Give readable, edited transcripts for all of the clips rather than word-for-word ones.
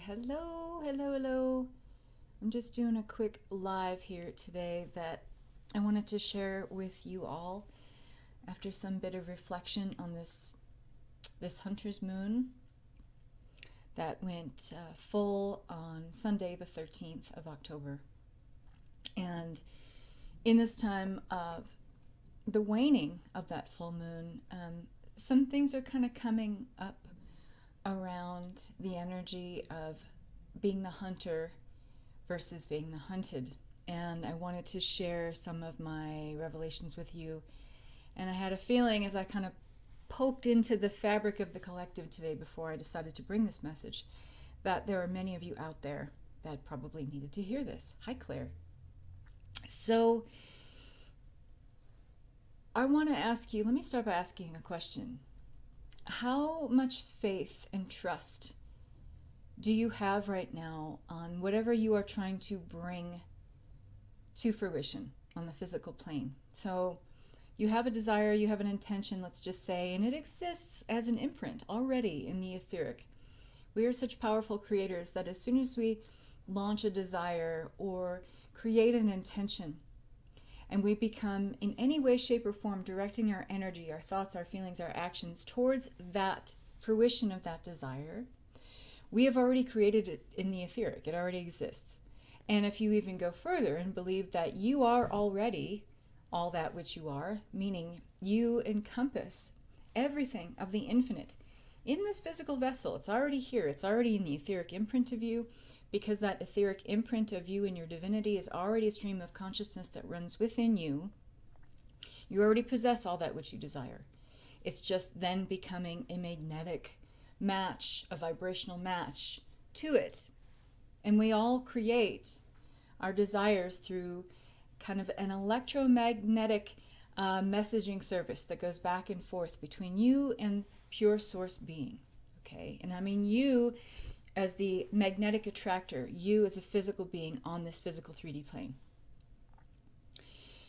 Hello, hello, hello. I'm just doing a quick live here today that I wanted to share with you all after some bit of reflection on this hunter's moon that went full on Sunday the 13th of October. And in this time of the waning of that full moon, some things are kind of coming up around the energy of being the hunter versus being the hunted. And I wanted to share some of my revelations with you. And I had a feeling as I kind of poked into the fabric of the collective today before I decided to bring this message that there are many of you out there that probably needed to hear this. Hi, Claire. So I want to ask you, let me start by asking a question. How much faith and trust do you have right now on whatever you are trying to bring to fruition on the physical plane? So you have a desire, you have an intention, let's just say, and it exists as an imprint already in the etheric. We are such powerful creators that as soon as we launch a desire or create an intention, and we become in any way, shape, or form directing our energy, our thoughts, our feelings, our actions towards that fruition of that desire, we have already created it in the etheric. It already exists. And if you even go further and believe that you are already all that which you are, meaning you encompass everything of the infinite in this physical vessel, it's already here, it's already in the etheric imprint of you, because that etheric imprint of you and your divinity is already a stream of consciousness that runs within you. You already possess all that which you desire. It's just then becoming a magnetic match, a vibrational match to it. And we all create our desires through kind of an electromagnetic messaging service that goes back and forth between you and pure source being. Okay? And I mean you as the magnetic attractor, you as a physical being on this physical 3D plane.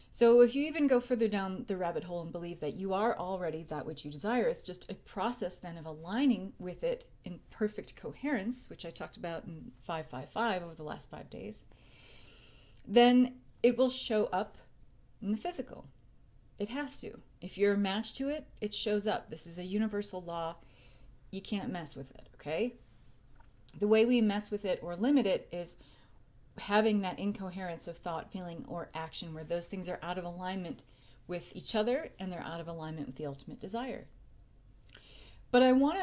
So if you even go further down the rabbit hole and believe that you are already that which you desire, it's just a process then of aligning with it in perfect coherence, which I talked about in 555 over the last 5 days, then it will show up in the physical. It has to. If you're a match to it, it shows up. This is a universal law. You can't mess with it, okay? The way we mess with it or limit it is having that incoherence of thought, feeling, or action where those things are out of alignment with each other and they're out of alignment with the ultimate desire. But I want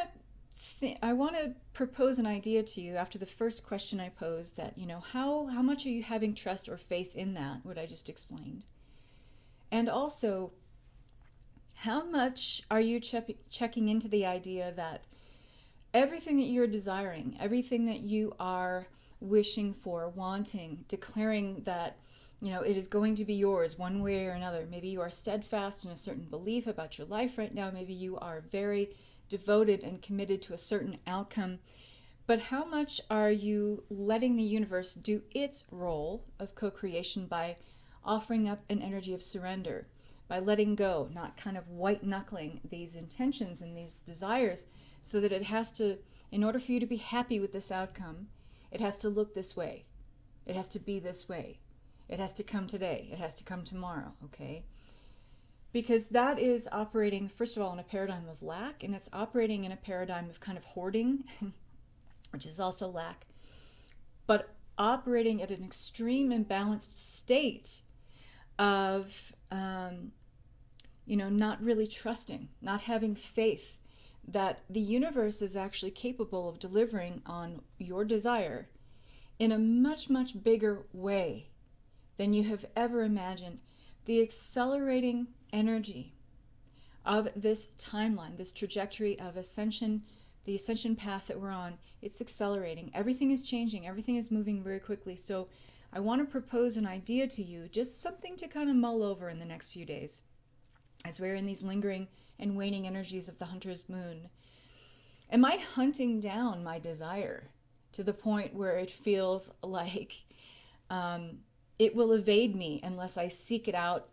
to propose an idea to you after the first question I posed that, how much are you having trust or faith in that, what I just explained? And also, how much are you checking into the idea that everything that you're desiring, everything that you are wishing for, wanting, declaring that, it is going to be yours one way or another. Maybe you are steadfast in a certain belief about your life right now. Maybe you are very devoted and committed to a certain outcome. But how much are you letting the universe do its role of co-creation by offering up an energy of surrender, by letting go, not kind of white-knuckling these intentions and these desires so that it has to, in order for you to be happy with this outcome, it has to look this way. It has to be this way. It has to come today. It has to come tomorrow, okay? Because that is operating, first of all, in a paradigm of lack, and it's operating in a paradigm of kind of hoarding, which is also lack, but operating at an extreme imbalanced state of not really trusting, not having faith that the universe is actually capable of delivering on your desire in a much, much bigger way than you have ever imagined. The accelerating energy of this timeline, this trajectory of ascension, the ascension path that we're on, it's accelerating. Everything is changing. Everything is moving very quickly. So I want to propose an idea to you, just something to kind of mull over in the next few days as we're in these lingering and waning energies of the hunter's moon. Am I hunting down my desire to the point where it feels like it will evade me unless I seek it out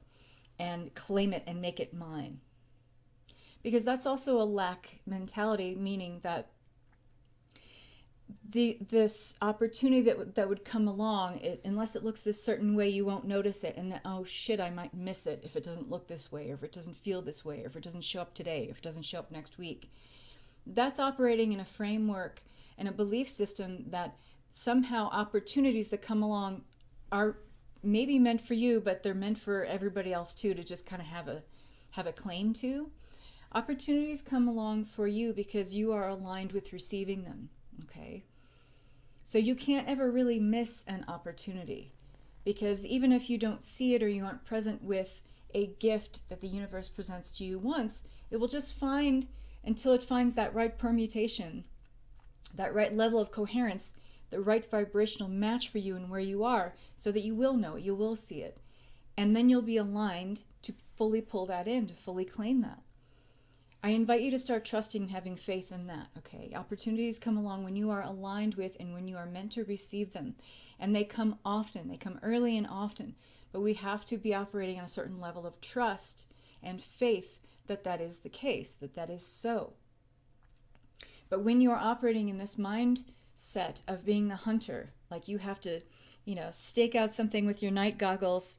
and claim it and make it mine? Because that's also a lack mentality, meaning that this opportunity that would come along, unless it looks this certain way, you won't notice it. And then, oh shit, I might miss it if it doesn't look this way, or if it doesn't feel this way, or if it doesn't show up today, if it doesn't show up next week. That's operating in a framework and a belief system that somehow opportunities that come along are maybe meant for you, but they're meant for everybody else too, to just kind of have a claim to. Opportunities come along for you because you are aligned with receiving them, okay? So you can't ever really miss an opportunity, because even if you don't see it or you aren't present with a gift that the universe presents to you once, it will just find, until it finds that right permutation, that right level of coherence, the right vibrational match for you and where you are, so that you will know it, you will see it. And then you'll be aligned to fully pull that in, to fully claim that. I invite you to start trusting and having faith in that, okay? Opportunities come along when you are aligned with and when you are meant to receive them. And they come often, they come early and often. But we have to be operating on a certain level of trust and faith that that is the case, that that is so. But when you are operating in this mindset of being the hunter, like you have to, stake out something with your night goggles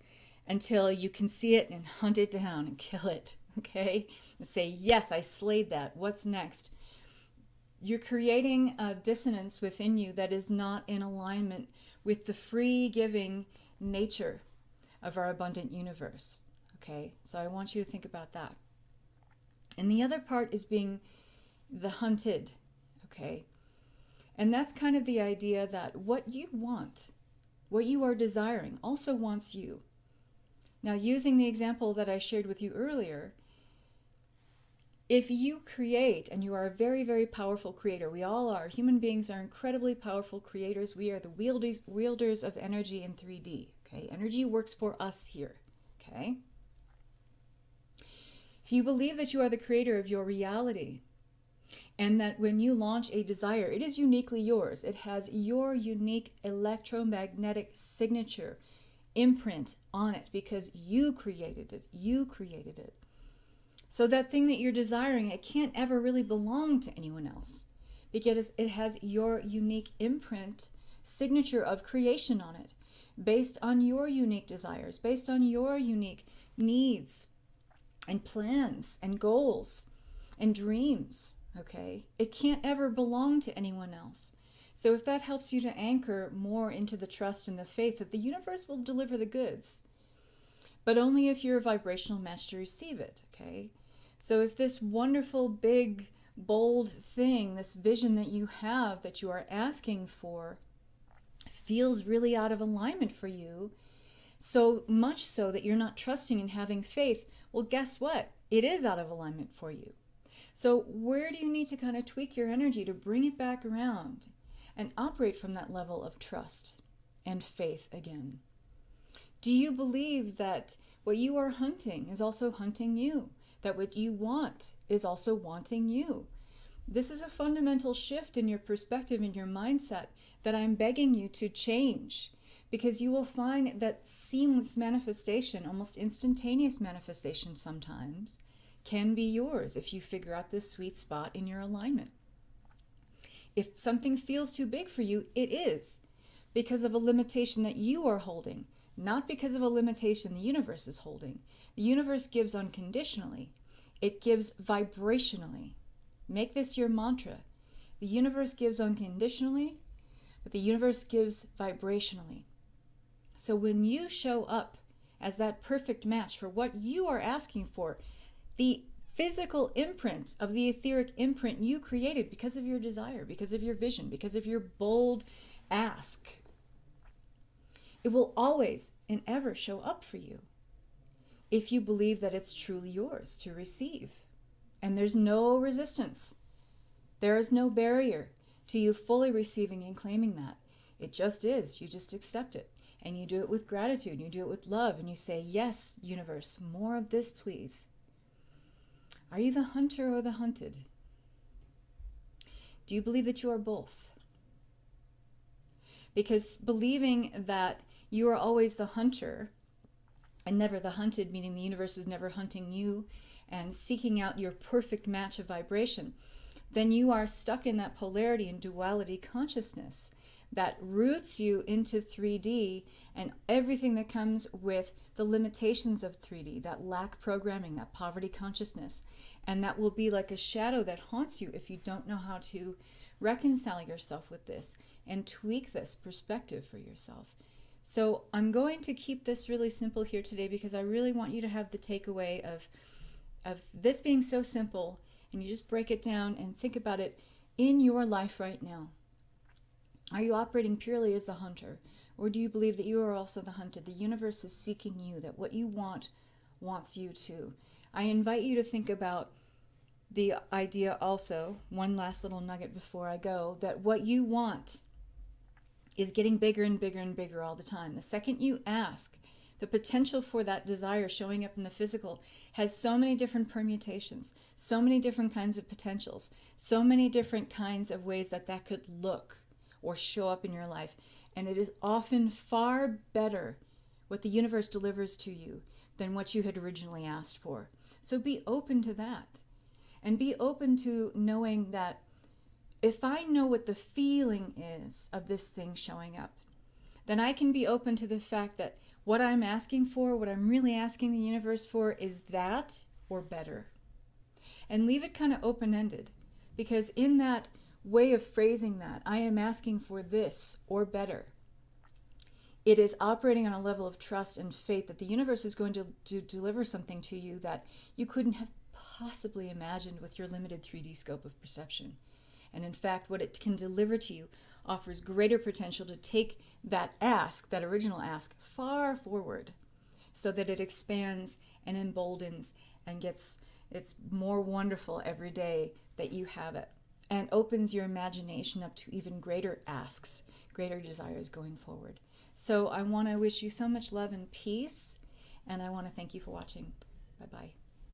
until you can see it and hunt it down and kill it. Okay, and say, yes, I slayed that. What's next? You're creating a dissonance within you that is not in alignment with the free giving nature of our abundant universe. Okay, so I want you to think about that. And the other part is being the hunted. Okay, and that's kind of the idea that what you want, what you are desiring, also wants you. Now, using the example that I shared with you earlier, if you create, and you are a very, very powerful creator, we all are, human beings are incredibly powerful creators. We are the wielders of energy in 3D, okay? Energy works for us here, okay? If you believe that you are the creator of your reality, and that when you launch a desire, it is uniquely yours. It has your unique electromagnetic signature, imprint on it, because you created it. You created it. So that thing that you're desiring, it can't ever really belong to anyone else, because it has your unique imprint, signature of creation on it, based on your unique desires, based on your unique needs and plans and goals and dreams, okay? It can't ever belong to anyone else. So if that helps you to anchor more into the trust and the faith that the universe will deliver the goods, but only if you're a vibrational match to receive it, okay? So if this wonderful, big, bold thing, this vision that you have, that you are asking for, feels really out of alignment for you, so much so that you're not trusting and having faith, well, guess what? It is out of alignment for you. So where do you need to kind of tweak your energy to bring it back around and operate from that level of trust and faith again? Do you believe that what you are hunting is also hunting you? That what you want is also wanting you? This is a fundamental shift in your perspective and your mindset that I'm begging you to change, because you will find that seamless manifestation, almost instantaneous manifestation sometimes, can be yours if you figure out this sweet spot in your alignment. If something feels too big for you, it is because of a limitation that you are holding, not because of a limitation the universe is holding. The universe gives unconditionally. It gives vibrationally. Make this your mantra. The universe gives unconditionally, but the universe gives vibrationally. So when you show up as that perfect match for what you are asking for, the physical imprint of the etheric imprint you created because of your desire, because of your vision, because of your bold ask, it will always and ever show up for you if you believe that it's truly yours to receive. And there's no resistance. There is no barrier to you fully receiving and claiming that. It just is. You just accept it. And you do it with gratitude. You do it with love. And you say, yes, universe, more of this, please. Are you the hunter or the hunted? Do you believe that you are both? Because believing that you are always the hunter and never the hunted, meaning the universe is never hunting you and seeking out your perfect match of vibration, then you are stuck in that polarity and duality consciousness that roots you into 3D and everything that comes with the limitations of 3D, that lack programming, that poverty consciousness. And that will be like a shadow that haunts you if you don't know how to reconcile yourself with this and tweak this perspective for yourself. So I'm going to keep this really simple here today because I really want you to have the takeaway of this being so simple, and you just break it down and think about it in your life right now. Are you operating purely as the hunter, or do you believe that you are also the hunted? The universe is seeking you, that what you want wants you too. I invite you to think about the idea also, one last little nugget before I go, that what you want is getting bigger and bigger and bigger all the time. The second you ask, the potential for that desire showing up in the physical has so many different permutations, so many different kinds of potentials, so many different kinds of ways that that could look or show up in your life. And it is often far better what the universe delivers to you than what you had originally asked for. So be open to that. And be open to knowing that if I know what the feeling is of this thing showing up, then I can be open to the fact that what I'm asking for, what I'm really asking the universe for, is that or better. And leave it kind of open-ended, because in that way of phrasing that, I am asking for this or better, it is operating on a level of trust and faith that the universe is going to deliver something to you that you couldn't have possibly imagined with your limited 3D scope of perception. And in fact, what it can deliver to you offers greater potential to take that ask, that original ask, far forward so that it expands and emboldens and gets, it's more wonderful every day that you have it, and opens your imagination up to even greater asks, greater desires going forward. So I want to wish you so much love and peace, and I want to thank you for watching. Bye-bye.